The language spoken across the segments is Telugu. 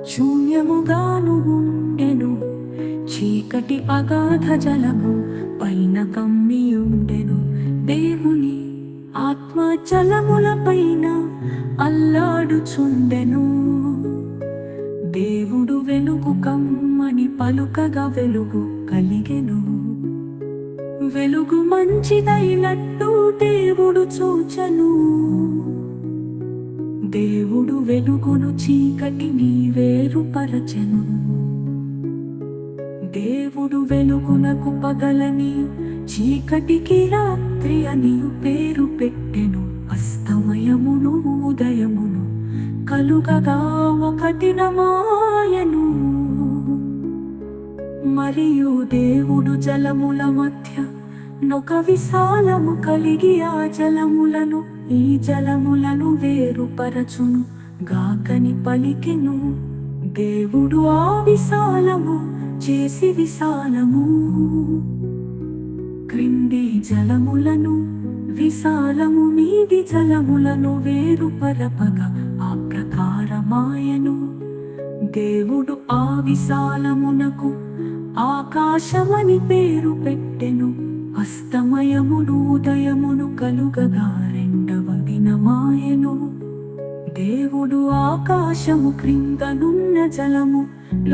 శూన్యముగాను ఉండెను, చీకటి అగాధ జలము పైన కమ్మియుండెను. దేవుని ఆత్మ జలముల పైన అల్లాడుచుండెను. దేవుడు వెలుగు కమ్మని పలుకగా వెలుగు కలిగెను. వెలుగు మంచిదైనట్టు దేవుడు చూచెను. దేవుడు వెలుగును చీకటిని వేరుపరచెను. దేవుడు వెలుగునకు పగలని, చీకటికి రాత్రి అని పేరు పెట్టెను. అస్తమయమును ఉదయమును కలుగగా ఒక దినమాయెను. మరియు దేవుడు జలముల మధ్య నొక విశాలము కలిగి ఆ జలములను ఈ జలములను వేరుపరచును గాకని పలికెను. దేవుడు ఆ విశాలము చేసి విశాలము క్రింది జలములను విశాలము మీది జలములను వేరుపరపగా ఆ ప్రకారమాయెను. దేవుడు ఆ విశాలమునకు ఆకాశమని పేరు పెట్టెను. అస్తమయమును ఉదయమును కలుగగా రెండవ దినమాయెను. దేవుడు ఆకాశము క్రిందనున్న జలము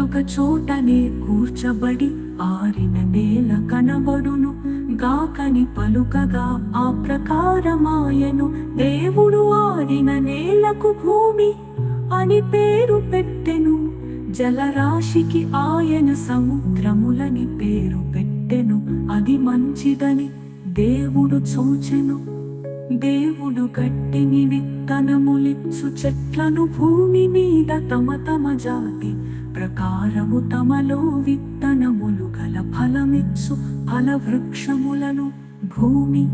ఒక చోటనే కూర్చబడి ఆరిన నేల కనబడును గాకని పలుకగా ఆ ప్రకారమాయెను. దేవుడు ఆరిన నేలకు భూమి అని పేరు పెట్టెను. జలరాశికి ఆయన సముద్రములని పేరు పెట్టెను. అది మంచిదని దేవుడు చూచెను. దేవుడు గట్టిని విత్తనములిచ్చు చెట్లను భూమి మీద తమ తమ జాతి ప్రకారము తమలో విత్తనములు గల ఫలమిచ్చు ఫల వృక్షములను భూమి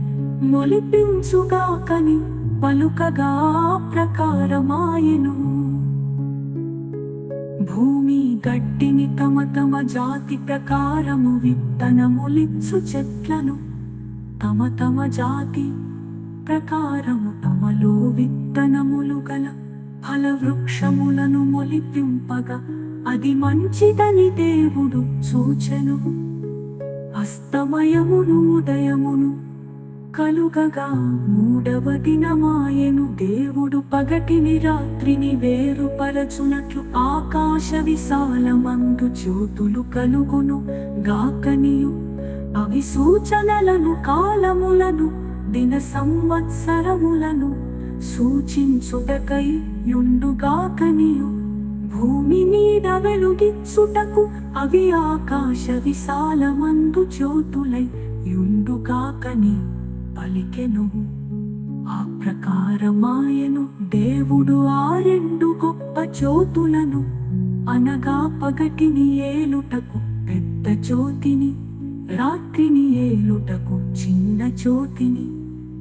మొలిపించుగాకని పలుకగా ప్రకారమాయెను. భూమి గడ్డిని తమ తమ జాతి ప్రకారము విత్తనములిచ్చు చెట్లను తమ తమ జాతి ప్రకారము తమలో విత్తనములు గల ఫల వృక్షములను మొలిపింపగా అది మంచిదని దేవుడు చూచెను. అస్తమయమును ఉదయమును కలుగగా మూడవ దినమాయెను. దేవుడు పగటిని రాత్రిని వేరుపరచునట్లు ఆకాశ విశాలమందు జ్యోతులు కలుగును గాకనియు అవి సూచనలను కాలములను దిన సంవత్సరములను సూచించుటకై యుండుగాకనియు భూమి మీద వెలుగిచ్చుటకు అవి ఆకాశ విశాలమందు జ్యోతులై యుండుగాకని పలికెను. ఆ ప్రకారమాయెను. దేవుడు ఆ రెండు గొప్ప జ్యోతులను అనగా పగటిని ఏలుటకు పెద్ద జ్యోతిని, రాత్రిని ఏలుటకు చిన్న జ్యోతిని,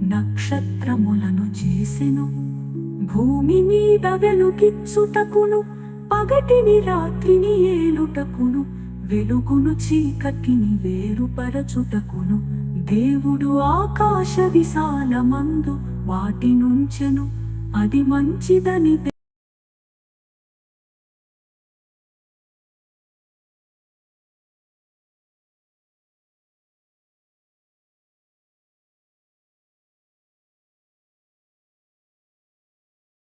నక్షత్రములను చేసెను. భూమి మీద వెలుగిచ్చుటకును పగటిని రాత్రిని ఏలుటకును వెలుగును చీకటిని వేరుపరచుటకును దేవుడు ఆకాశ విశాలమందు వాటి నుంచెను. అది మంచిదని